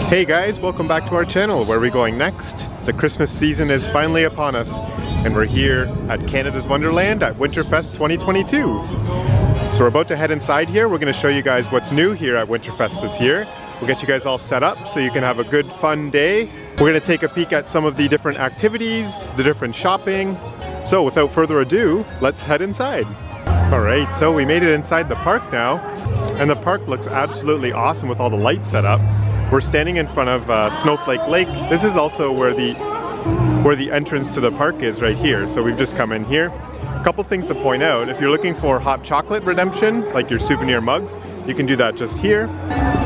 Hey guys, welcome back to our channel. Where are we going next? The Christmas season is finally upon us, and we're here at Canada's Wonderland at Winterfest 2022. So we're about to head inside here. We're going to show you guys what's new here at Winterfest this year. We'll get you guys all set up so you can have a good fun day. We're going to take a peek at some of the different activities, the different shopping. So without further ado, let's head inside. Alright, so we made it inside the park now, and the park looks absolutely awesome with all the lights set up. We're standing in front of Snowflake Lake. This is also where the entrance to the park is right here. So we've just come in here. A couple things to point out. If you're looking for hot chocolate redemption, like your souvenir mugs, you can do that just here.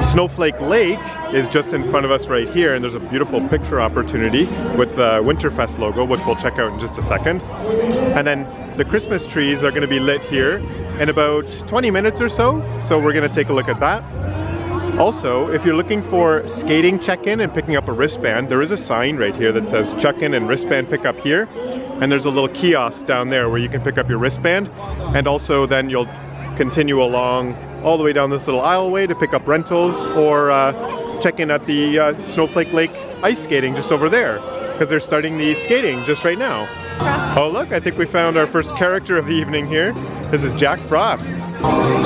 Snowflake Lake is just in front of us right here, and there's a beautiful picture opportunity with the Winterfest logo, which we'll check out in just a second. And then the Christmas trees are going to be lit here in about 20 minutes or so. So we're going to take a look at that. Also, if you're looking for skating check-in and picking up a wristband, there is a sign right here that says check-in and wristband pickup here. And there's a little kiosk down there where you can pick up your wristband. And also then you'll continue along all the way down this little aisleway to pick up rentals or check in at the Snowflake Lake ice skating just over there, because they're starting the skating just right now. Oh look, I think we found our first character of the evening here. This is Jack Frost.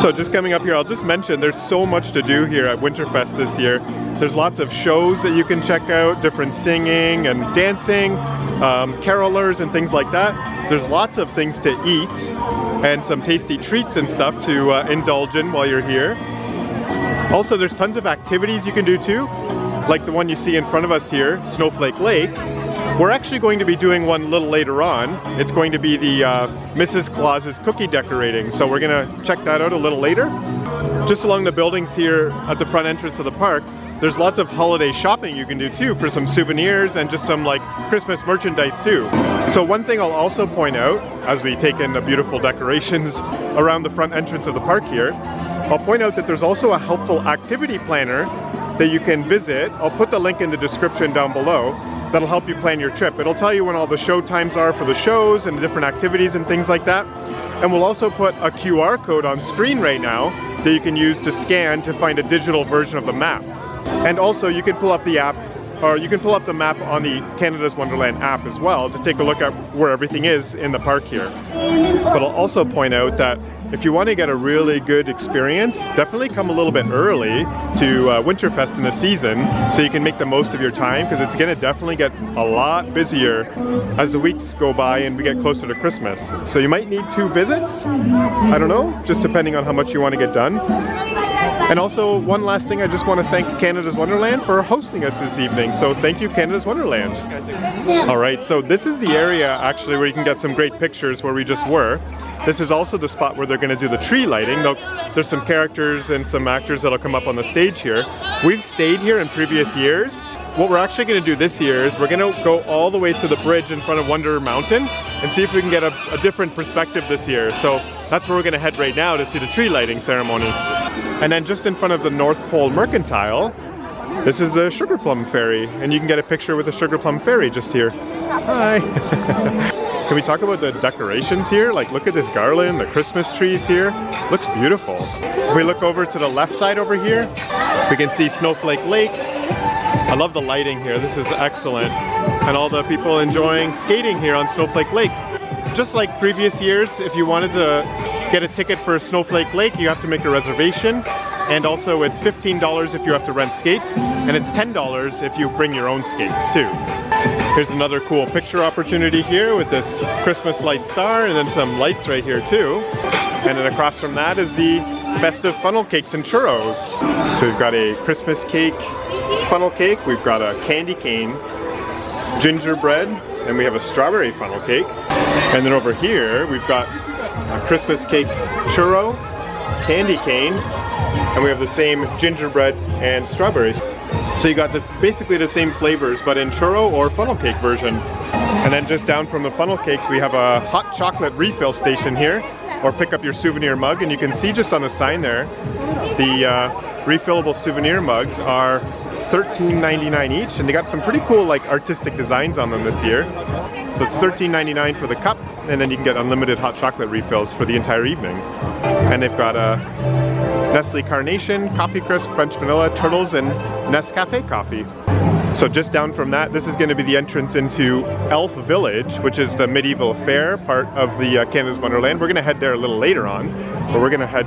So just coming up here, I'll just mention there's so much to do here at Winterfest this year. There's lots of shows that you can check out, different singing and dancing, carolers and things like that. There's lots of things to eat and some tasty treats and stuff to indulge in while you're here. Also, there's tons of activities you can do too, like the one you see in front of us here, Snowflake Lake. We're actually going to be doing one a little later on. It's going to be the Mrs Claus's cookie decorating, so we're going to check that out a little later. Just along the buildings here at the front entrance of the park, there's lots of holiday shopping you can do too for some souvenirs and just some like Christmas merchandise too. So one thing I'll also point out as we take in the beautiful decorations around the front entrance of the park here, I'll point out that there's also a helpful activity planner that you can visit. I'll put the link in the description down below. That'll help you plan your trip. It'll tell you when all the show times are for the shows and the different activities and things like that. And we'll also put a QR code on screen right now that you can use to scan to find a digital version of the map. And also you can pull up the app, or you can pull up the map on the Canada's Wonderland app as well to take a look at where everything is in the park here. But I'll also point out that if you want to get a really good experience, definitely come a little bit early to Winterfest in the season so you can make the most of your time, because it's going to definitely get a lot busier as the weeks go by and we get closer to Christmas. So you might need 2 visits, I don't know, just depending on how much you want to get done. And also, one last thing, I just want to thank Canada's Wonderland for hosting us this evening. So thank you, Canada's Wonderland. Alright, so this is the area actually where you can get some great pictures where we just were. This is also the spot where they're going to do the tree lighting. There's some characters and some actors that'll come up on the stage here. We've stayed here in previous years. What we're actually going to do this year is we're going to go all the way to the bridge in front of Wonder Mountain and see if we can get a different perspective this year. So that's where we're going to head right now to see the tree lighting ceremony. And then just in front of the North Pole Mercantile, this is the Sugar Plum Ferry, and you can get a picture with the Sugar Plum Ferry just here. Hi! Can we talk about the decorations here? Like, look at this garland, the Christmas trees here. Looks beautiful. If we look over to the left side over here, we can see Snowflake Lake. I love the lighting here. This is excellent. And all the people enjoying skating here on Snowflake Lake. Just like previous years, if you wanted to get a ticket for Snowflake Lake, you have to make a reservation. And also it's $15 if you have to rent skates, and it's $10 if you bring your own skates too. Here's another cool picture opportunity here with this Christmas light star, and then some lights right here too. And then across from that is the festive funnel cakes and churros. So we've got a Christmas cake funnel cake, we've got a candy cane gingerbread, and we have a strawberry funnel cake. And then over here we've got a Christmas cake churro, candy cane, and we have the same gingerbread and strawberries. So you got basically the same flavors, but in churro or funnel cake version. And then just down from the funnel cakes, we have a hot chocolate refill station here, or pick up your souvenir mug. And you can see just on the sign there, the refillable souvenir mugs are $13.99 each, and they got some pretty cool like artistic designs on them this year. So it's $13.99 for the cup, and then you can get unlimited hot chocolate refills for the entire evening. And they've got a Nestle Carnation, Coffee Crisp, French Vanilla, Turtles, and Nescafe coffee. So just down from that, this is going to be the entrance into Elf Village, which is the medieval fair part of the Canada's Wonderland. We're going to head there a little later on, but we're going to head...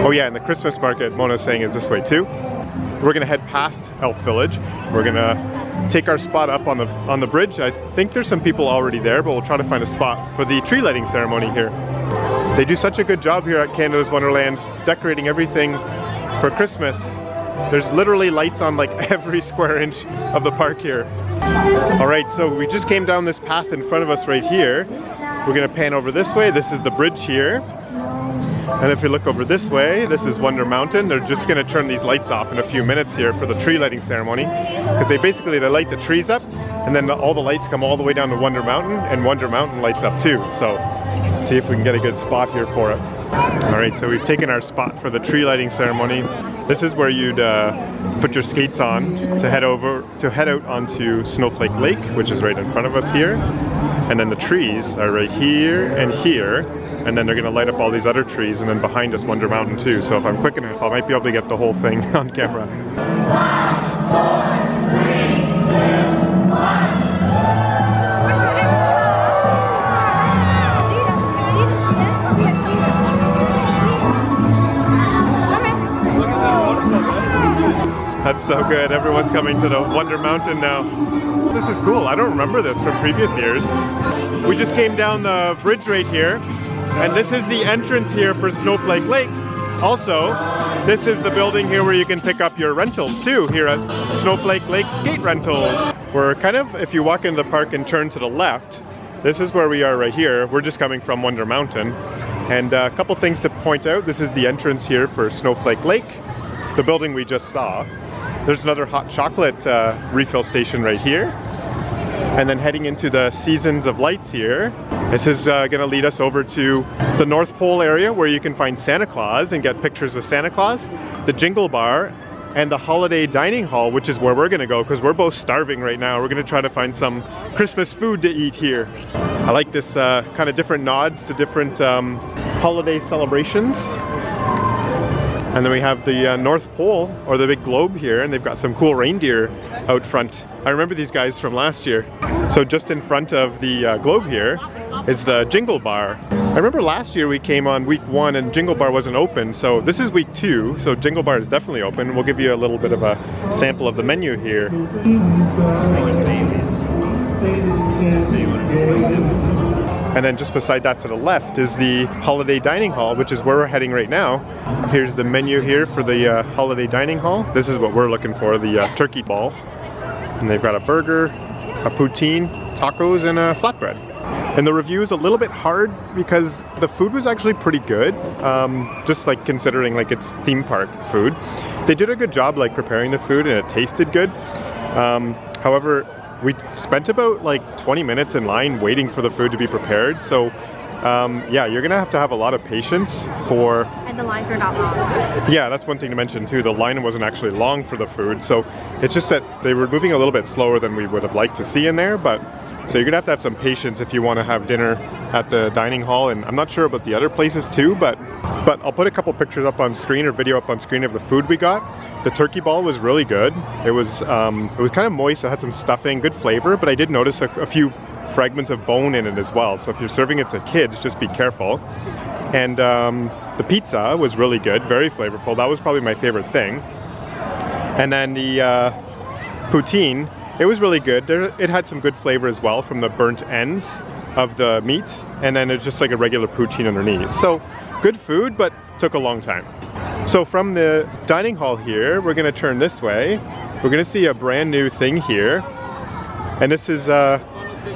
Oh yeah, and the Christmas market, Mona's saying, is this way too. We're going to head past Elf Village. We're going to take our spot up on the bridge. I think there's some people already there, but we'll try to find a spot for the tree lighting ceremony here. They do such a good job here at Canada's Wonderland, decorating everything for Christmas. There's literally lights on like every square inch of the park here. Alright, so we just came down this path in front of us right here. We're going to pan over this way. This is the bridge here. And if you look over this way, this is Wonder Mountain. They're just going to turn these lights off in a few minutes here for the tree lighting ceremony. Because they light the trees up, and then all the lights come all the way down to Wonder Mountain, and Wonder Mountain lights up too. So let's see if we can get a good spot here for it. Alright, so we've taken our spot for the tree lighting ceremony. This is where you'd put your skates on to head out onto Snowflake Lake, which is right in front of us here. And then the trees are right here and here. And then they're going to light up all these other trees, and then behind us Wonder Mountain too. So if I'm quick enough, I might be able to get the whole thing on camera. 5, 4, 3, 2, 1. That's so good. Everyone's coming to the Wonder Mountain now. This is cool. I don't remember this from previous years. We just came down the bridge right here, and this is the entrance here for Snowflake Lake. Also, this is the building here where you can pick up your rentals too, here at Snowflake Lake Skate Rentals. We're kind of, if you walk into the park and turn to the left, this is where we are right here. We're just coming from Wonder Mountain. And a couple things to point out. This is the entrance here for Snowflake Lake, the building we just saw. There's another hot chocolate refill station right here. And then heading into the Seasons of Lights here. This is going to lead us over to the North Pole area where you can find Santa Claus and get pictures with Santa Claus, the Jingle Bar, and the Holiday Dining Hall, which is where we're going to go because we're both starving right now. We're going to try to find some Christmas food to eat here. I like this kind of different nods to different holiday celebrations. And then we have the North Pole, or the big globe here, and they've got some cool reindeer out front. I remember these guys from last year. So just in front of the globe here is the Jingle Bar. I remember last year we came on week 1 and Jingle Bar wasn't open, so this is week 2, so Jingle Bar is definitely open. We'll give you a little bit of a sample of the menu here. And then just beside that to the left is the Holiday Dining Hall, which is where we're heading right now. Here's the menu here for the Holiday Dining Hall. This is what we're looking for, the turkey ball. And they've got a burger, a poutine, tacos, and a flatbread. And the review is a little bit hard because the food was actually pretty good, just like considering like it's theme park food. They did a good job like preparing the food and it tasted good. However, we spent about like 20 minutes in line waiting for the food to be prepared. So yeah, you're gonna have to have a lot of patience for... And the lines are not long. Yeah, that's one thing to mention too. The line wasn't actually long for the food. So it's just that they were moving a little bit slower than we would have liked to see in there. But so you're gonna have some patience if you want to have dinner at the dining hall. And I'm not sure about the other places too, but I'll put a couple pictures up on screen or video up on screen of the food we got. The turkey ball was really good. It was kind of moist. It had some stuffing, good flavor, but I did notice a few fragments of bone in it as well. So if you're serving it to kids, just be careful. And the pizza was really good, very flavorful. That was probably my favorite thing. And then the poutine, it was really good. It had some good flavor as well from the burnt ends of the meat. And then it's just like a regular poutine underneath. So good food, but took a long time. So from the dining hall here, we're gonna turn this way. We're gonna see a brand new thing here. And this is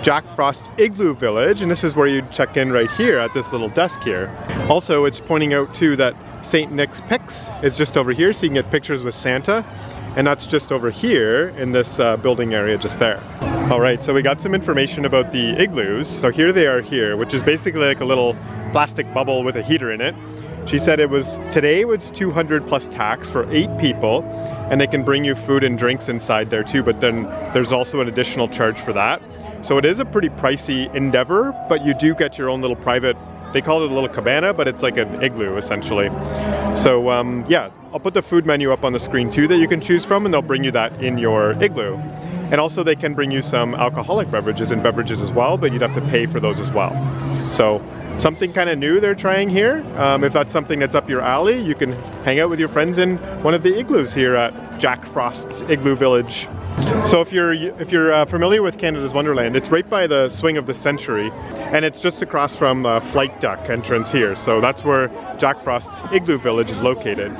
Jack Frost Igloo Village, and this is where you check in right here at this little desk here. Also, it's pointing out too that St. Nick's Picks is just over here, so you can get pictures with Santa, and that's just over here in this building area just there. All right, so we got some information about the igloos. So here they are here, which is basically like a little plastic bubble with a heater in it. She said today was 200 plus tax for 8 people, and they can bring you food and drinks inside there too, but then there's also an additional charge for that. So it is a pretty pricey endeavor, but you do get your own little private, they call it a little cabana, but it's like an igloo essentially. So yeah, I'll put the food menu up on the screen too that you can choose from, and they'll bring you that in your igloo. And also they can bring you some alcoholic beverages and beverages as well, but you'd have to pay for those as well. So something kind of new they're trying here. If that's something that's up your alley, you can hang out with your friends in one of the igloos here at Jack Frost's Igloo Village. So if you're familiar with Canada's Wonderland, it's right by the Swing of the Century, and it's just across from the flight deck entrance here. So that's where Jack Frost's Igloo Village is located.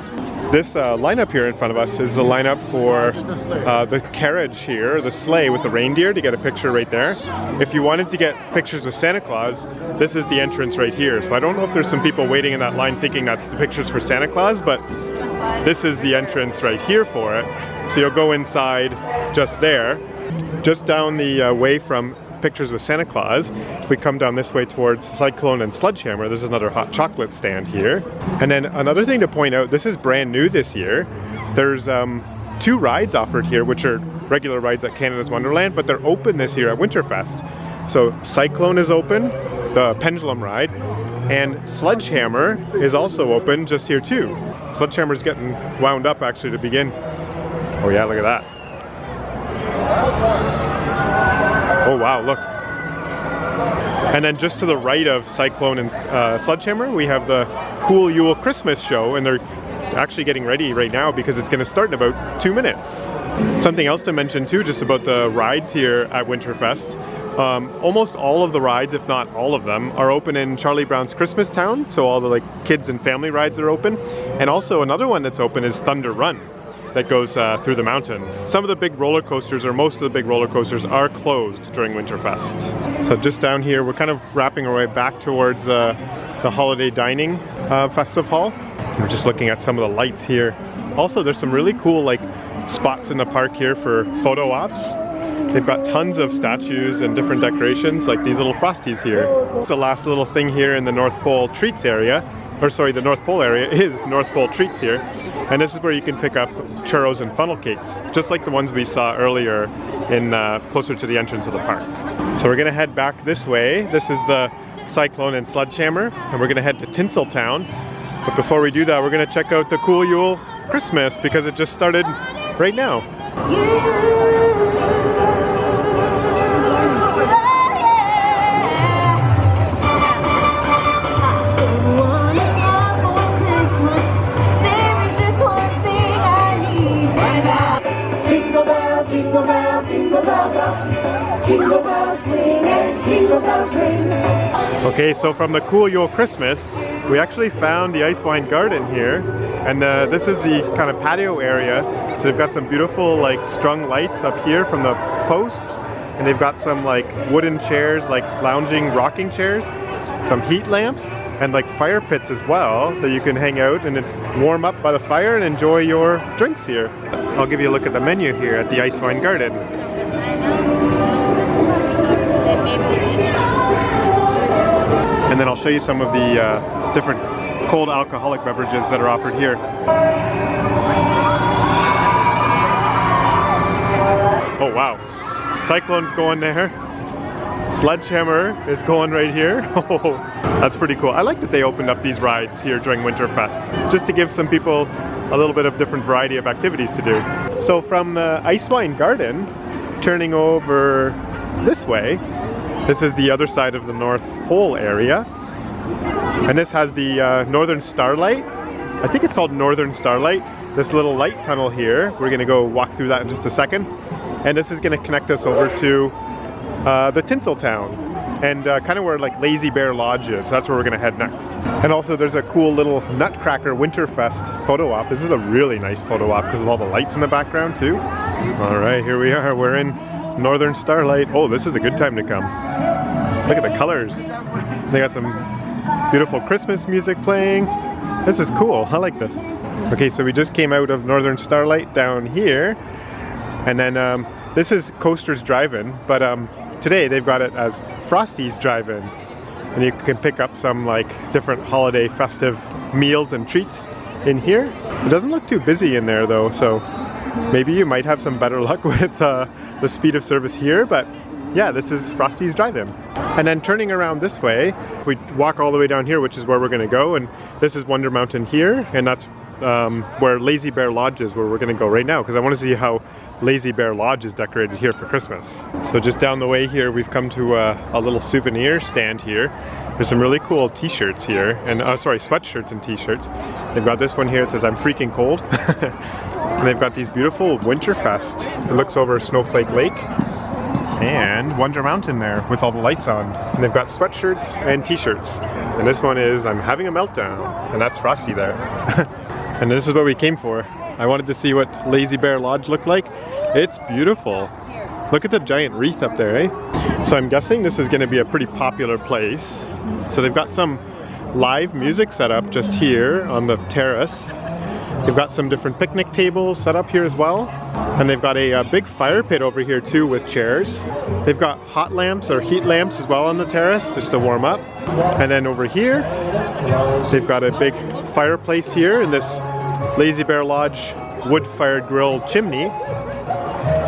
This lineup here in front of us is the lineup for the carriage here, the sleigh with the reindeer, to get a picture right there. If you wanted to get pictures with Santa Claus, this is the entrance right here. So I don't know if there's some people waiting in that line thinking that's the pictures for Santa Claus, but this is the entrance right here for it. So you'll go inside just there, just down the way from pictures with Santa Claus. If we come down this way towards Cyclone and Sledgehammer, there's another hot chocolate stand here. And then another thing to point out, this is brand new this year. There's 2 rides offered here, which are regular rides at Canada's Wonderland, but they're open this year at Winterfest. So Cyclone is open, the pendulum ride, and Sledgehammer is also open just here too. Sledgehammer's getting wound up actually to begin. Oh yeah, look at that. Oh wow, look. And then just to the right of Cyclone and Sledgehammer, we have the Cool Yule Christmas show, and they're actually getting ready right now because it's going to start in about 2 minutes. Something else to mention too, just about the rides here at Winterfest. Almost all of the rides, if not all of them, are open in Charlie Brown's Christmas Town, so all the kids and family rides are open. And also another one that's open is Thunder Run, that goes through the mountain. Some of the big roller coasters, or most of the big roller coasters, are closed during Winterfest. So just down here, we're kind of wrapping our way back towards the holiday dining festive hall. We're just looking at some of the lights here. Also, there's some really cool spots in the park here for photo ops. They've got tons of statues and different decorations, like these little Frosties here. It's the last little thing here in the North Pole Treats area. Or sorry, the North Pole area is North Pole Treats here. And this is where you can pick up churros and funnel cakes, just like the ones we saw earlier in closer to the entrance of the park. So we're gonna head back this way. This is the Cyclone and Sledgehammer, and we're gonna head to Tinseltown. But before we do that, we're gonna check out the Cool Yule Christmas because it just started right now. Jingle bell, jingle bell rock, jingle bells swing and jingle bells ring. Okay, so from the Cool Yule Christmas, we actually found the ice wine garden here, and this is the kind of patio area. So they've got some beautiful strung lights up here from the posts, and they've got some wooden chairs, lounging rocking chairs, some heat lamps, and fire pits as well that you can hang out and warm up by the fire and enjoy your drinks here. I'll give you a look at the menu here at the Ice Wine Garden. And then I'll show you some of the different cold alcoholic beverages that are offered here. Oh wow, Cyclone's going there. Sledgehammer is going right here. Oh, that's pretty cool. I like that they opened up these rides here during Winterfest, just to give some people a little bit of different variety of activities to do. So from the Ice Wine Garden, turning over this way, this is the other side of the North Pole area. And this has the Northern Starlight. I think it's called Northern Starlight. This little light tunnel here. We're gonna go walk through that in just a second. And this is gonna connect us over to the Tinseltown, and kind of where Lazy Bear Lodge is. That's where we're gonna head next. And also there's a cool little Nutcracker Winterfest photo op. This is a really nice photo op because of all the lights in the background too. All right, here we are. We're in Northern Starlight. Oh, this is a good time to come. Look at the colors. They got some beautiful Christmas music playing. This is cool. I like this. Okay, so we just came out of Northern Starlight down here, and then this is Coaster's Drive-In, but today they've got it as Frosty's Drive-In, and you can pick up some different holiday festive meals and treats in here. It doesn't look too busy in there though, so Maybe you might have some better luck with the speed of service here, but yeah, this is Frosty's Drive-In. And then turning around this way, if we walk all the way down here, which is where we're gonna go, and this is Wonder Mountain here, and that's where Lazy Bear Lodge is, where we're gonna go right now, because I want to see how Lazy Bear Lodge is decorated here for Christmas. So just down the way here, we've come to a little souvenir stand here. There's some really cool t-shirts here, and sorry, sweatshirts and t-shirts. They've got this one here, it says I'm freaking cold. And they've got these beautiful Winterfest. It looks over Snowflake Lake and Wonder Mountain there with all the lights on. And they've got sweatshirts and t-shirts. And this one is I'm having a meltdown, and that's Frosty there. And this is what we came for. I wanted to see what Lazy Bear Lodge looked like. It's beautiful. Look at the giant wreath up there, eh? So I'm guessing this is going to be a pretty popular place. So they've got some live music set up just here on the terrace. They've got some different picnic tables set up here as well. And they've got a big fire pit over here too with chairs. They've got hot lamps or heat lamps as well on the terrace just to warm up. And then over here, they've got a big fireplace here in this Lazy Bear Lodge wood-fired grill chimney.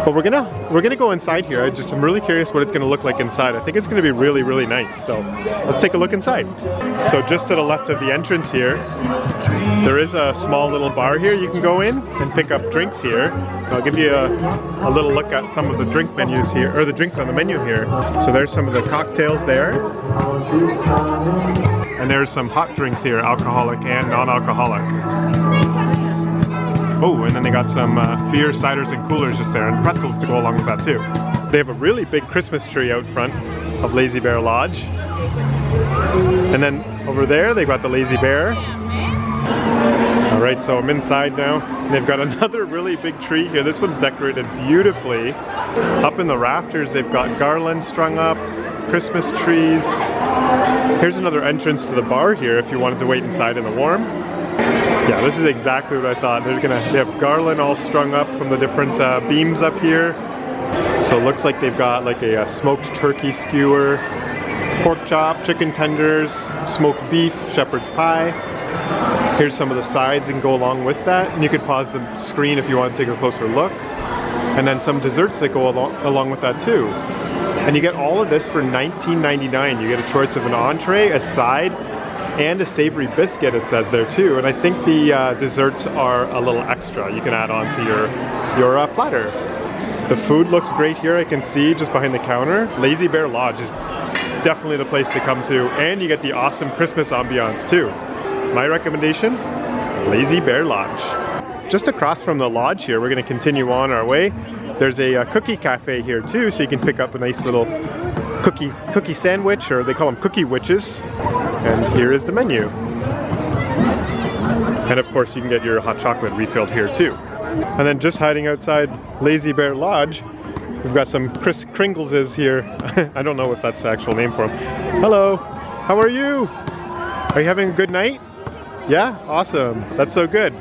But we're gonna go inside here. I'm really curious what it's gonna look like inside. I think it's gonna be really, really nice. So let's take a look inside. So just to the left of the entrance here, there is a small little bar here. You can go in and pick up drinks here. I'll give you a little look at some of the drink menus here, or the drinks on the menu here. So there's some of the cocktails there. And there's some hot drinks here, alcoholic and non-alcoholic. Oh, and then they got some beer, ciders, and coolers just there, and pretzels to go along with that too. They have a really big Christmas tree out front of Lazy Bear Lodge. And then over there, they've got the Lazy Bear. All right, so I'm inside now. And they've got another really big tree here. This one's decorated beautifully. Up in the rafters, they've got garlands strung up, Christmas trees. Here's another entrance to the bar here if you wanted to wait inside in the warm. Yeah, this is exactly what I thought. They have garland all strung up from the different beams up here. So it looks like they've got like a smoked turkey skewer, pork chop, chicken tenders, smoked beef, shepherd's pie. Here's some of the sides that can go along with that. And you could pause the screen if you want to take a closer look. And then some desserts that go along with that too. And you get all of this for $19.99. You get a choice of an entree, a side, and a savory biscuit, it says there too. And I think the desserts are a little extra. You can add on to your platter. The food looks great here, I can see just behind the counter. Lazy Bear Lodge is definitely the place to come to, and you get the awesome Christmas ambiance too. My recommendation, Lazy Bear Lodge. Just across from the lodge here, we're going to continue on our way. There's a cookie cafe here too, so you can pick up a nice little cookie sandwich, or they call them cookie witches. And here is the menu. And of course you can get your hot chocolate refilled here too. And then just hiding outside Lazy Bear Lodge, we've got some Kris Kringleses here. I don't know if that's the actual name for them. Hello, how are you? Are you having a good night? Yeah, awesome, that's so good.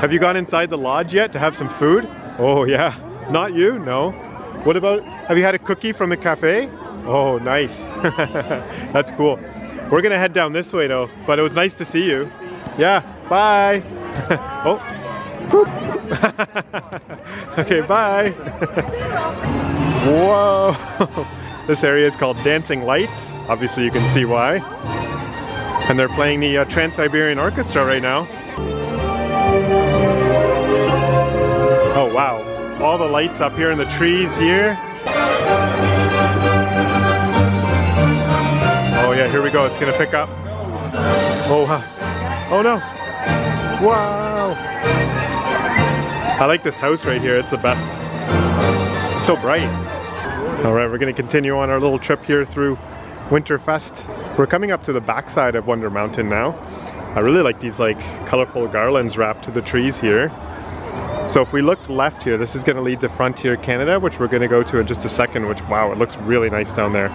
Have you gone inside the lodge yet to have some food? Oh yeah, not you, no. What about, have you had a cookie from the cafe? Oh, nice, that's cool. We're gonna head down this way though, but it was nice to see you. Yeah, bye. Oh, boop. Okay, bye. Whoa. This area is called Dancing Lights. Obviously you can see why. And they're playing the Trans-Siberian Orchestra right now. Oh wow, all the lights up here in the trees here. Oh yeah, here we go, it's gonna pick up. Oh wow. Oh no. Wow. I like this house right here, it's the best. It's so bright. Alright, we're gonna continue on our little trip here through Winterfest. We're coming up to the backside of Wonder Mountain now. I really like these like colorful garlands wrapped to the trees here. So if we look left here, this is going to lead to Frontier Canada, which we're going to go to in just a second, which, wow, it looks really nice down there.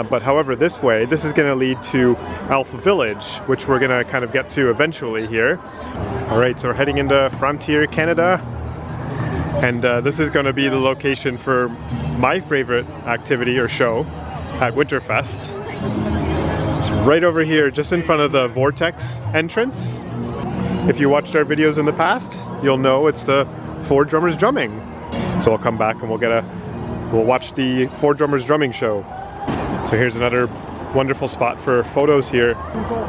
But however, this way, this is going to lead to Elf Village, which we're going to kind of get to eventually here. All right, so we're heading into Frontier Canada. And this is going to be the location for my favorite activity or show at Winterfest. It's right over here, just in front of the Vortex entrance. If you watched our videos in the past, you'll know it's the 4 drummers drumming. So we'll come back and we'll watch the 4 drummers drumming show. So here's another wonderful spot for photos here.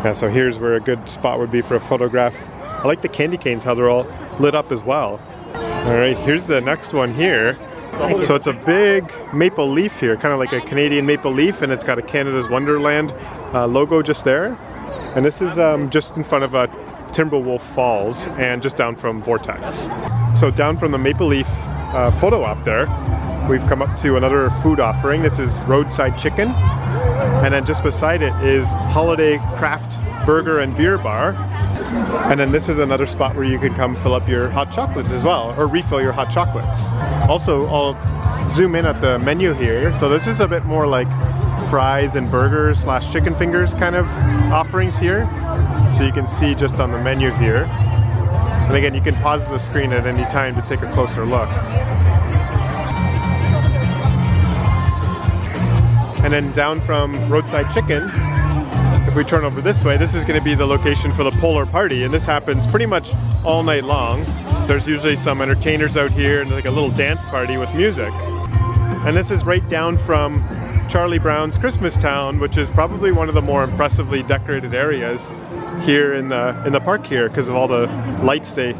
Yeah, so here's where a good spot would be for a photograph. I like the candy canes, how they're all lit up as well. All right, here's the next one here. So it's a big maple leaf here, kind of like a Canadian maple leaf, and it's got a Canada's Wonderland logo just there. And this is just in front of Timberwolf Falls and just down from Vortex. So down from the maple leaf photo op there, we've come up to another food offering. This is roadside chicken. And then just beside it is Holiday Craft Burger and Beer Bar. And then this is another spot where you can come fill up your hot chocolates as well, or refill your hot chocolates. Also, I'll zoom in at the menu here. So this is a bit more like fries and burgers / chicken fingers kind of offerings here. So you can see just on the menu here. And again, you can pause the screen at any time to take a closer look. And then down from roadside chicken, if we turn over this way, this is going to be the location for the Polar Party, and this happens pretty much all night long. There's usually some entertainers out here and like a little dance party with music. And this is right down from Charlie Brown's Christmas Town, which is probably one of the more impressively decorated areas here in the park here because of all the lights they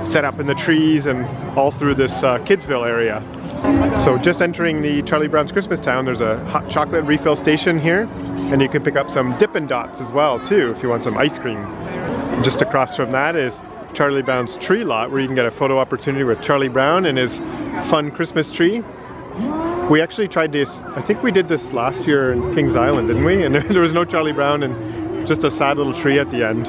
set up in the trees and all through this Kidsville area. So just entering the Charlie Brown's Christmas Town, there's a hot chocolate refill station here, and you can pick up some Dippin' Dots as well too if you want some ice cream. Just across from that is Charlie Brown's tree lot, where you can get a photo opportunity with Charlie Brown and his fun Christmas tree. We actually tried this, I think we did this last year in Kings Island, didn't we? And there was no Charlie Brown and just a sad little tree at the end.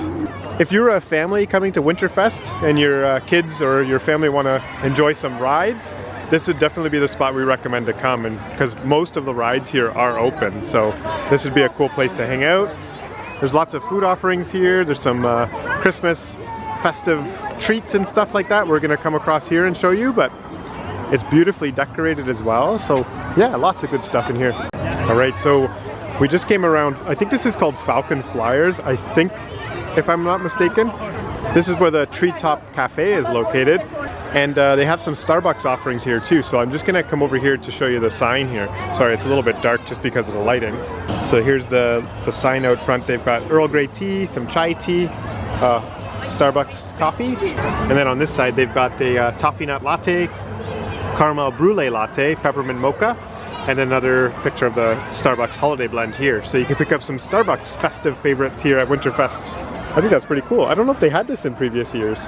If you're a family coming to Winterfest and your kids or your family want to enjoy some rides, this would definitely be the spot we recommend to come, and because most of the rides here are open, so this would be a cool place to hang out. There's lots of food offerings here. There's some Christmas festive treats and stuff like that we're gonna come across here and show you, but it's beautifully decorated as well. So yeah, lots of good stuff in here. All right, so we just came around, I think this is called Falcon Flyers, I think, if I'm not mistaken. This is where the Treetop Cafe is located, and they have some Starbucks offerings here too, so I'm just gonna come over here to show you the sign here. Sorry, it's a little bit dark just because of the lighting. So here's the sign out front. They've got Earl Grey tea, some chai tea, Starbucks coffee, and then on this side they've got the toffee nut latte, caramel brulee latte, peppermint mocha, and another picture of the Starbucks holiday blend here. So you can pick up some Starbucks festive favorites here at Winterfest. I think that's pretty cool. I don't know if they had this in previous years.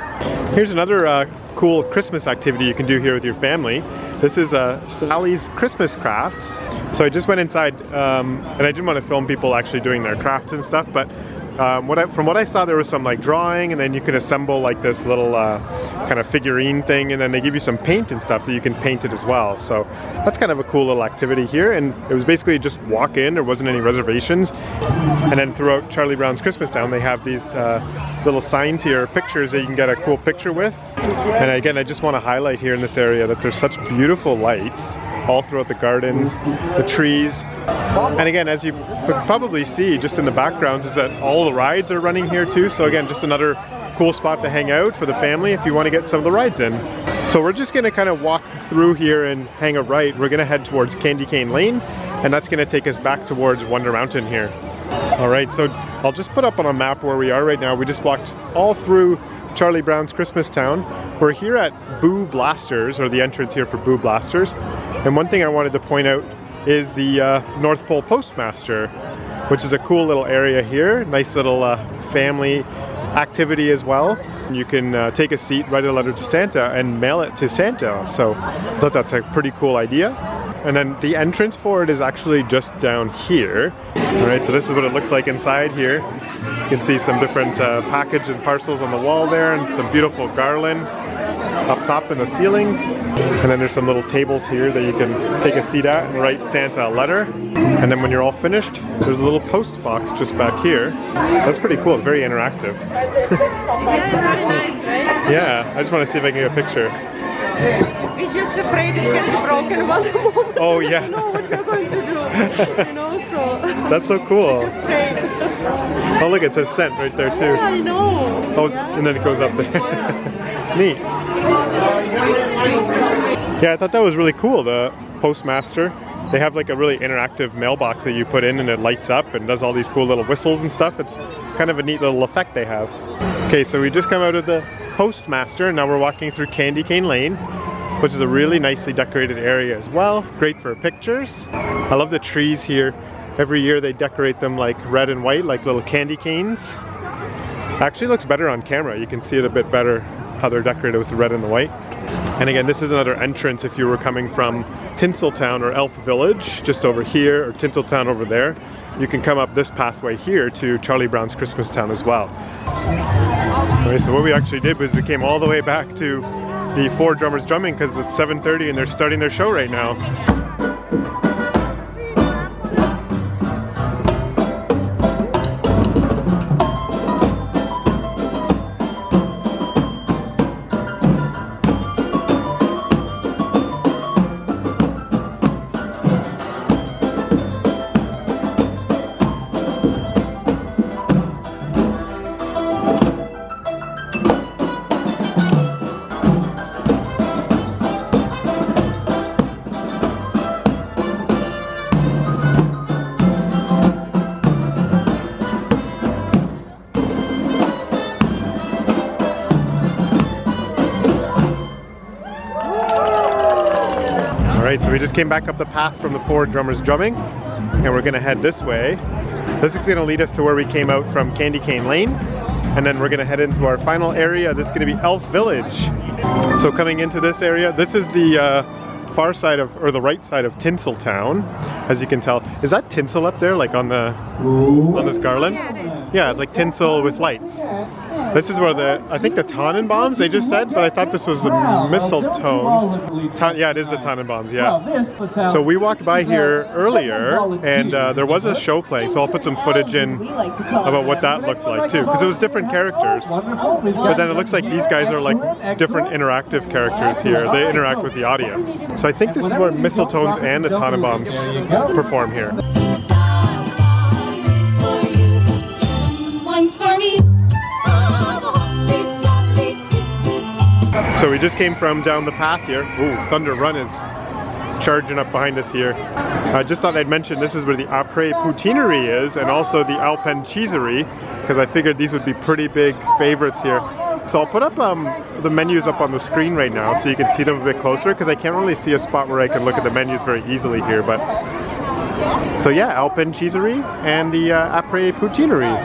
Here's another cool Christmas activity you can do here with your family. This is Sally's Christmas Crafts. So I just went inside and I didn't want to film people actually doing their crafts and stuff, but from what I saw, there was some like drawing, and then you can assemble like this little kind of figurine thing, and then they give you some paint and stuff that you can paint it as well. So that's kind of a cool little activity here, and it was basically just walk in. There wasn't any reservations. And then throughout Charlie Brown's Christmas Town, they have these little signs here, pictures that you can get a cool picture with. And again, I just want to highlight here in this area that there's such beautiful lights all throughout the gardens, the trees. And again, as you could probably see just in the backgrounds, is that all the rides are running here too. So again, just another cool spot to hang out for the family if you want to get some of the rides in. So we're just going to kind of walk through here and hang a right. We're going to head towards Candy Cane Lane, and that's going to take us back towards Wonder Mountain here. All right, so I'll just put up on a map where we are right now. We just walked all through Charlie Brown's Christmas Town. We're here at Boo Blasters, or the entrance here for Boo Blasters. And one thing I wanted to point out is the North Pole Postmaster, which is a cool little area here. Nice little family activity as well. You can take a seat, write a letter to Santa, and mail it to Santa. So I thought that's a pretty cool idea. And then the entrance for it is actually just down here. All right, so this is what it looks like inside here. You can see some different package and parcels on the wall there, and some beautiful garland up top in the ceilings. And then there's some little tables here that you can take a seat at and write Santa a letter. And then when you're all finished, there's a little post box just back here. That's pretty cool, very interactive. Yeah, I just want to see if I can get a picture. We're just afraid it gets broken one moment. Oh yeah. You know what you're going to do, you know, so. That's so cool. Oh look, it says sent right there too. Yeah, I know. Oh, yeah. And then it goes up there. Neat. Yeah, I thought that was really cool, the postmaster. They have like a really interactive mailbox that you put in and it lights up and does all these cool little whistles and stuff. It's kind of a neat little effect they have. Okay, so we just come out of the postmaster and now we're walking through Candy Cane Lane, which is a really nicely decorated area as well. Great for pictures. I love the trees here. Every year they decorate them like red and white, like little candy canes. Actually looks better on camera. You can see it a bit better how they're decorated with the red and the white. And again, this is another entrance if you were coming from Tinseltown or Elf Village, just over here, or Tinseltown over there. You can come up this pathway here to Charlie Brown's Christmas Town as well. Okay, so what we actually did was we came all the way back to the Four Drummers Drumming because it's 7:30 and they're starting their show right now. Alright, so we just came back up the path from the Four Drummers Drumming and we're gonna head this way. This is gonna lead us to where we came out from Candy Cane Lane, and then we're gonna head into our final area. This is gonna be Elf Village. So coming into this area, this is the far side of, or the right side of Tinseltown, as you can tell. Is that tinsel up there, like on this garland? Yeah, it is. Yeah, it's like tinsel with lights. This is where I think the Tannenbaums they just said, but I thought this was the mistletoe. Yeah, it is the Tannenbaums, yeah. So we walked by here earlier and there was a show playing, so I'll put some footage in about what that looked like too, because it was different characters. But then it looks like these guys are like different interactive characters here. They interact with the audience. So I think this is where Mistletoes and the Tannenbaums perform here. So we just came from down the path here. Ooh, Thunder Run is charging up behind us here. I just thought I'd mention this is where the Après Poutinerie is, and also the Alpen Cheeserie, because I figured these would be pretty big favorites here. So I'll put up the menus up on the screen right now so you can see them a bit closer, because I can't really see a spot where I can look at the menus very easily here. But so yeah, Alpen Cheeserie and the Après Poutinerie.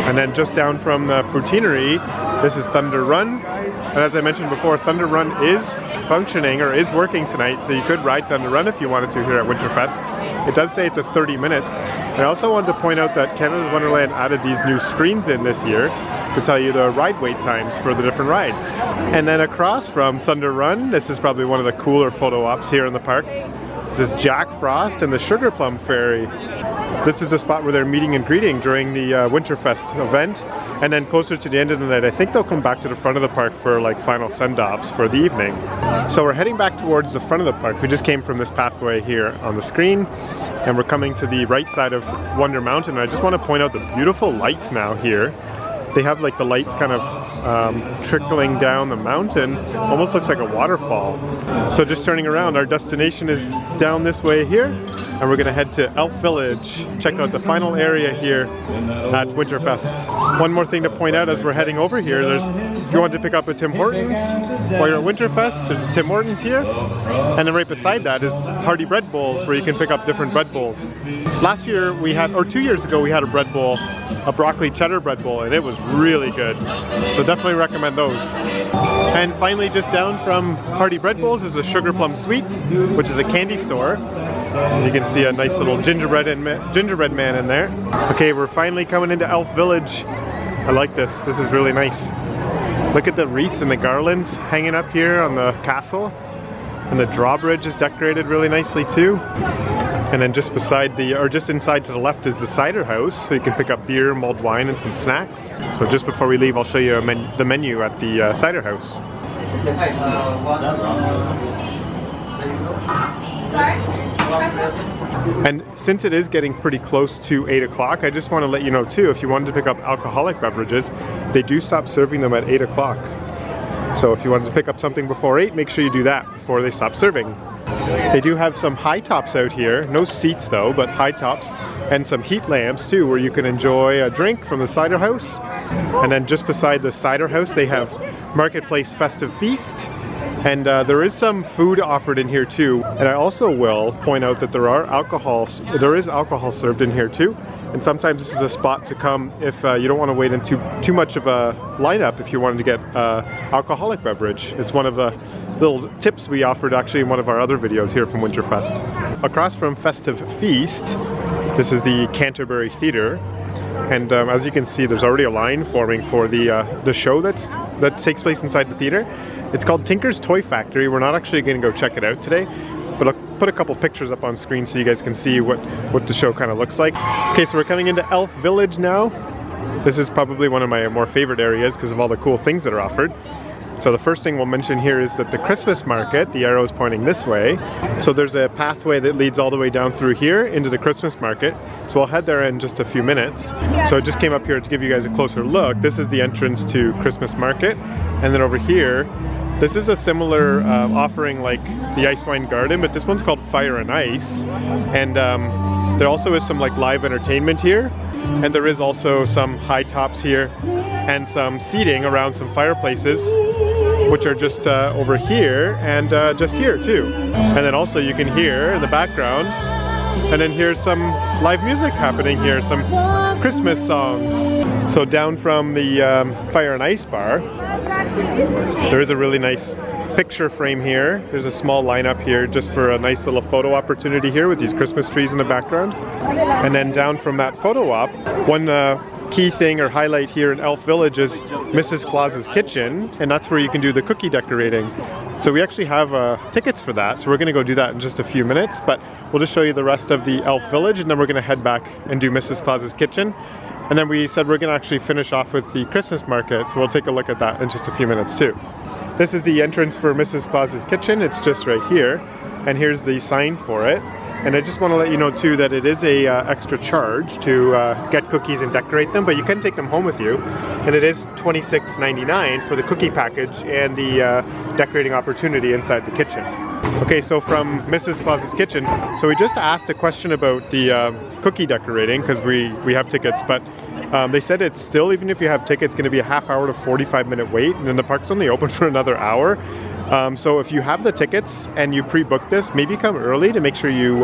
And then just down from the Poutinerie, this is Thunder Run. And as I mentioned before, Thunder Run is functioning, or is working tonight, so you could ride Thunder Run if you wanted to here at Winterfest. It does say it's a 30 minutes. I also wanted to point out that Canada's Wonderland added these new screens in this year to tell you the ride wait times for the different rides. And then across from Thunder Run, this is probably one of the cooler photo ops here in the park. This is Jack Frost and the Sugar Plum Fairy. This is the spot where they're meeting and greeting during the Winterfest event. And then closer to the end of the night, I think they'll come back to the front of the park for like final send-offs for the evening. So we're heading back towards the front of the park. We just came from this pathway here on the screen, and we're coming to the right side of Wonder Mountain. I just want to point out the beautiful lights now here. They have like the lights kind of trickling down the mountain. Almost looks like a waterfall. So just turning around, our destination is down this way here, and we're gonna head to Elf Village, check out the final area here at Winterfest. One more thing to point out as we're heading over here, if you want to pick up a Tim Hortons while you're at Winterfest, there's a Tim Hortons here. And then right beside that is Hearty Bread Bowls, where you can pick up different bread bowls. Last year we had, or 2 years ago, we had a bread bowl, a broccoli cheddar bread bowl, and it was really good. So definitely recommend those. And finally, just down from Hearty Bread Bowls is the Sugar Plum Sweets, which is a candy store. You can see a nice little gingerbread man in there. Okay, we're finally coming into Elf Village. I like this. This is really nice. Look at the wreaths and the garlands hanging up here on the castle. And the drawbridge is decorated really nicely too. And then just beside or just inside to the left is the cider house, so you can pick up beer, mulled wine, and some snacks. So just before we leave, I'll show you the menu at the cider house. And since it is getting pretty close to 8 o'clock, I just want to let you know too, if you wanted to pick up alcoholic beverages, they do stop serving them at 8 o'clock. So if you wanted to pick up something before 8, make sure you do that before they stop serving. They do have some high tops out here, no seats though, but high tops, and some heat lamps too, where you can enjoy a drink from the cider house. And then just beside the cider house they have Marketplace Festive Feast, and there is some food offered in here too. And I also will point out that there is alcohol served in here too, and sometimes this is a spot to come if you don't want to wait in too much of a lineup if you wanted to get alcoholic beverage. It's one of the little tips we offered actually in one of our other videos here from Winterfest. Across from Festive Feast, this is the Canterbury Theatre, and as you can see there's already a line forming for the show that takes place inside the theatre. It's called Tinker's Toy Factory. We're not actually going to go check it out today, but I'll put a couple pictures up on screen so you guys can see what the show kind of looks like. Okay, so we're coming into Elf Village now. This is probably one of my more favorite areas because of all the cool things that are offered. So the first thing we'll mention here is that the Christmas market, the arrow is pointing this way. So there's a pathway that leads all the way down through here into the Christmas market. So I'll head there in just a few minutes. So I just came up here to give you guys a closer look. This is the entrance to Christmas market. And then over here, this is a similar offering like the Ice Wine Garden, but this one's called Fire and Ice. And there also is some like live entertainment here. And there is also some high tops here and some seating around some fireplaces, which are just over here and just here too. And then also you can hear in the background, and then here's some live music happening here, some Christmas songs. So down from the Fire and Ice bar, there is a really nice picture frame here. There's a small lineup here just for a nice little photo opportunity here with these Christmas trees in the background. And then down from that photo op, one key thing or highlight here in Elf Village is Mrs Claus's kitchen, and that's where you can do the cookie decorating. So we actually have tickets for that, so we're going to go do that in just a few minutes, but we'll just show you the rest of the Elf Village, and then we're going to head back and do Mrs Claus's kitchen. And then we said we're going to actually finish off with the Christmas market, so we'll take a look at that in just a few minutes too. This is the entrance for Mrs Claus's kitchen. It's just right here, and here's the sign for it. And I just want to let you know too that it is a extra charge to get cookies and decorate them, but you can take them home with you. And it is $26.99 for the cookie package and the decorating opportunity inside the kitchen. Okay, so from Mrs Claus's kitchen, so we just asked a question about the cookie decorating because we have tickets, but they said it's still, even if you have tickets, going to be a half-hour to 45-minute wait, and then the park's only open for another hour. So if you have the tickets and you pre-book this, maybe come early to make sure you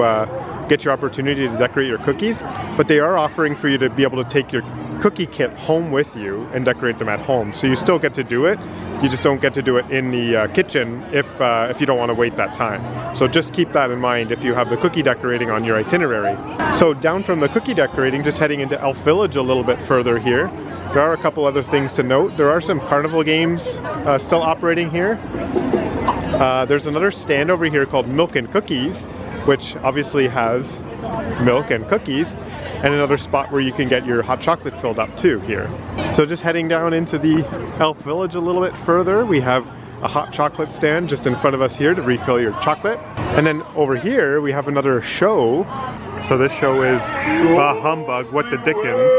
get your opportunity to decorate your cookies. But they are offering for you to be able to take your cookie kit home with you and decorate them at home. So you still get to do it. You just don't get to do it in the kitchen if you don't want to wait that time. So just keep that in mind if you have the cookie decorating on your itinerary. So down from the cookie decorating, just heading into Elf Village a little bit further here, there are a couple other things to note. There are some carnival games still operating here. There's another stand over here called Milk and Cookies, which obviously has milk and cookies, and another spot where you can get your hot chocolate filled up too here. So just heading down into the Elf Village a little bit further, we have a hot chocolate stand just in front of us here to refill your chocolate. And then over here we have another show. So this show is Bah Humbug, What the Dickens.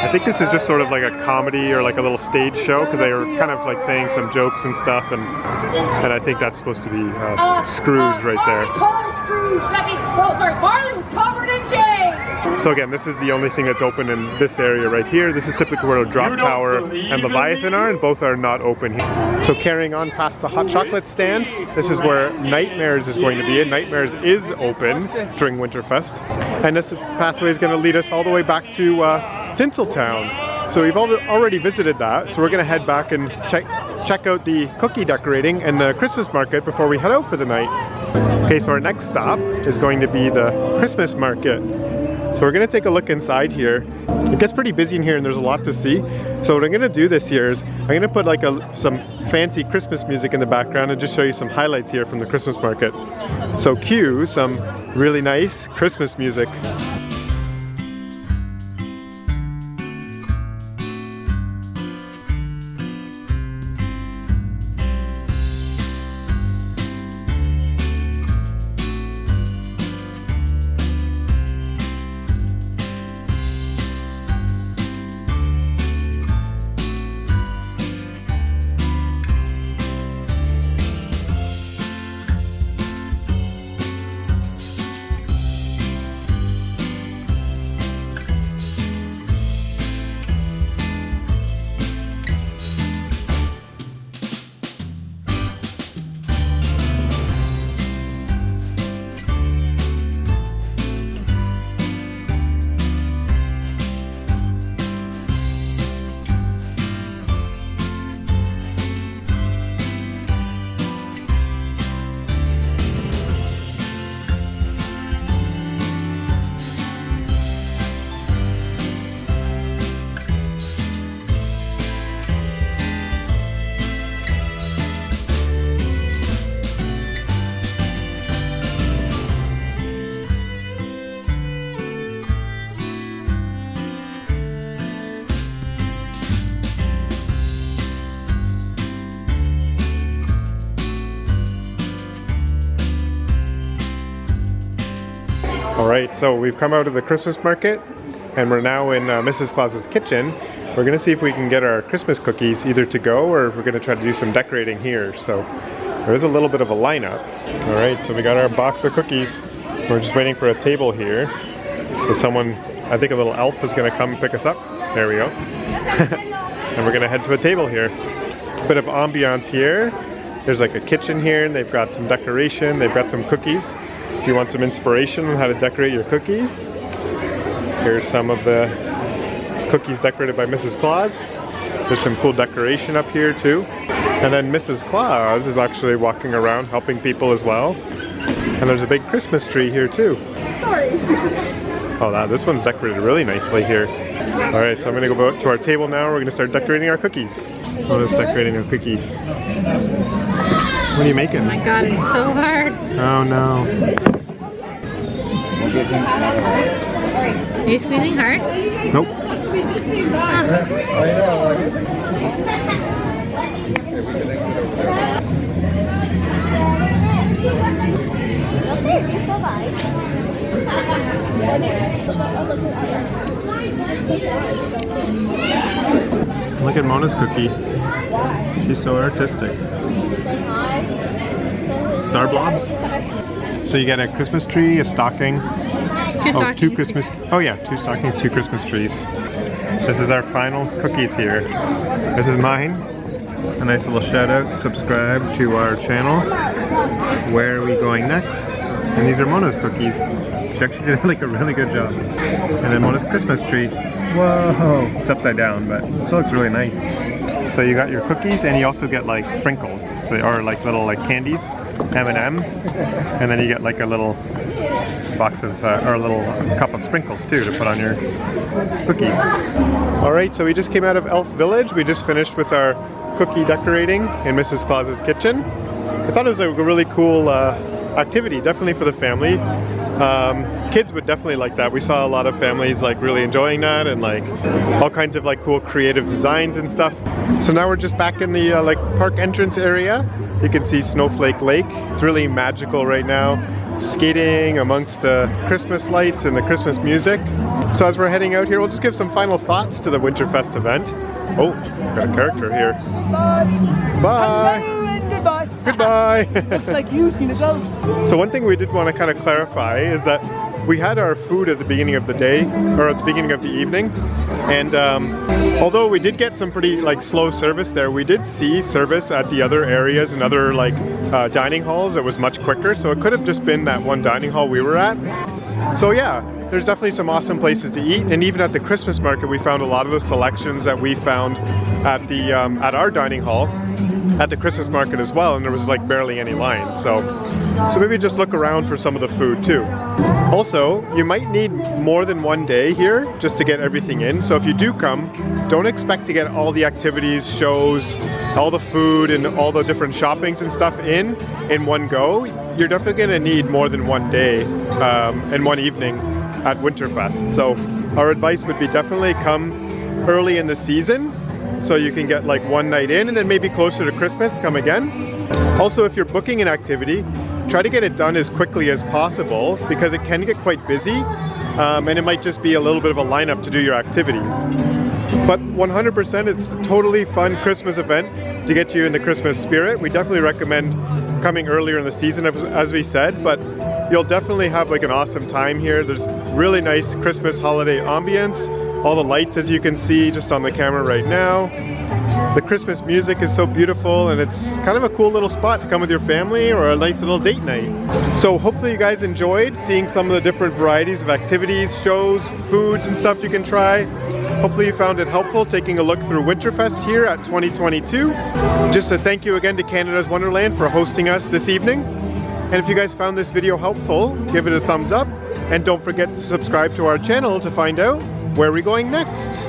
I think this is just sort of like a comedy or like a little stage show because they are kind of like saying some jokes and stuff, and I think that's supposed to be Scrooge right there. Marley was covered in change! So again, this is the only thing that's open in this area right here. This is typically where Drop Tower and Leviathan are, and both are not open here. So carrying on past the hot chocolate stand, this is where Nightmares is going to be, and Nightmares is open during Winterfest. And this pathway is going to lead us all the way back to Tinseltown. So we've already visited that, so we're going to head back and check out the cookie decorating and the Christmas market before we head out for the night. Okay, so our next stop is going to be the Christmas market. So we're going to take a look inside here. It gets pretty busy in here and there's a lot to see. So what I'm going to do this year is I'm going to put like some fancy Christmas music in the background and just show you some highlights here from the Christmas market. So cue some really nice Christmas music. Alright, so we've come out of the Christmas market and we're now in Mrs. Claus's kitchen. We're gonna see if we can get our Christmas cookies either to go or we're gonna try to do some decorating here. So there is a little bit of a lineup. Alright, so we got our box of cookies. We're just waiting for a table here. So someone, I think a little elf is gonna come pick us up. There we go. And we're gonna head to a table here. Bit of ambiance here. There's like a kitchen here and they've got some decoration. They've got some cookies. If you want some inspiration on how to decorate your cookies, here's some of the cookies decorated by Mrs. Claus. There's some cool decoration up here too. And then Mrs. Claus is actually walking around helping people as well. And there's a big Christmas tree here too. Sorry. Oh, this one's decorated really nicely here. Alright, so I'm gonna go to our table now. We're gonna start decorating our cookies. Lona's decorating our cookies. What are you making? Oh my god, it's so hard. Oh no. Are you squeezing hard? Nope. Look at Mona's cookie. She's so artistic. Star blobs. So you get a Christmas tree, a stocking. Two Christmas. Oh yeah, 2 stockings, 2 Christmas trees. This is our final cookies here. This is mine. A nice little shout out. Subscribe to our channel. Where are we going next? And these are Mona's cookies. She actually did like a really good job. And then Mona's Christmas tree. Whoa! It's upside down, but it still looks really nice. So you got your cookies, and you also get like sprinkles, so or like little like candies, M&Ms, and then you get like a little box of or a little cup of sprinkles too to put on your cookies. All right, so we just came out of Elf Village. We just finished with our cookie decorating in Mrs. Claus's kitchen. I thought it was a really cool activity, definitely for the family. Kids would definitely like that. We saw a lot of families like really enjoying that and like all kinds of like cool creative designs and stuff. So now we're just back in the like park entrance area. You can see Snowflake Lake. It's really magical right now. Skating amongst the Christmas lights and the Christmas music. So as we're heading out here, we'll just give some final thoughts to the Winterfest event. Oh, got a character here. Bye! Hello and goodbye! Goodbye! Looks like you've seen a ghost. So one thing we did want to kind of clarify is that we had our food at the beginning of the day, or at the beginning of the evening, and although we did get some pretty like slow service there, we did see service at the other areas and other like dining halls that was much quicker, so it could have just been that one dining hall we were at. So yeah, there's definitely some awesome places to eat, and even at the Christmas market we found a lot of the selections that we found at the at our dining hall at the Christmas market as well, and there was like barely any lines. So maybe just look around for some of the food too. Also, you might need more than one day here just to get everything in. So if you do come, don't expect to get all the activities, shows, all the food and all the different shoppings and stuff in one go. You're definitely gonna need more than one day and one evening at Winterfest. So our advice would be definitely come early in the season so you can get like one night in, and then maybe closer to Christmas, come again. Also, if you're booking an activity, try to get it done as quickly as possible because it can get quite busy and it might just be a little bit of a lineup to do your activity. But 100% it's a totally fun Christmas event to get you in the Christmas spirit. We definitely recommend coming earlier in the season as we said, but you'll definitely have like an awesome time here. There's really nice Christmas holiday ambience. All the lights, as you can see just on the camera right now. The Christmas music is so beautiful, and it's kind of a cool little spot to come with your family or a nice little date night. So hopefully you guys enjoyed seeing some of the different varieties of activities, shows, foods and stuff you can try. Hopefully you found it helpful taking a look through Winterfest here at 2022. Just a thank you again to Canada's Wonderland for hosting us this evening. And if you guys found this video helpful, give it a thumbs up, and don't forget to subscribe to our channel to find out where are we going next?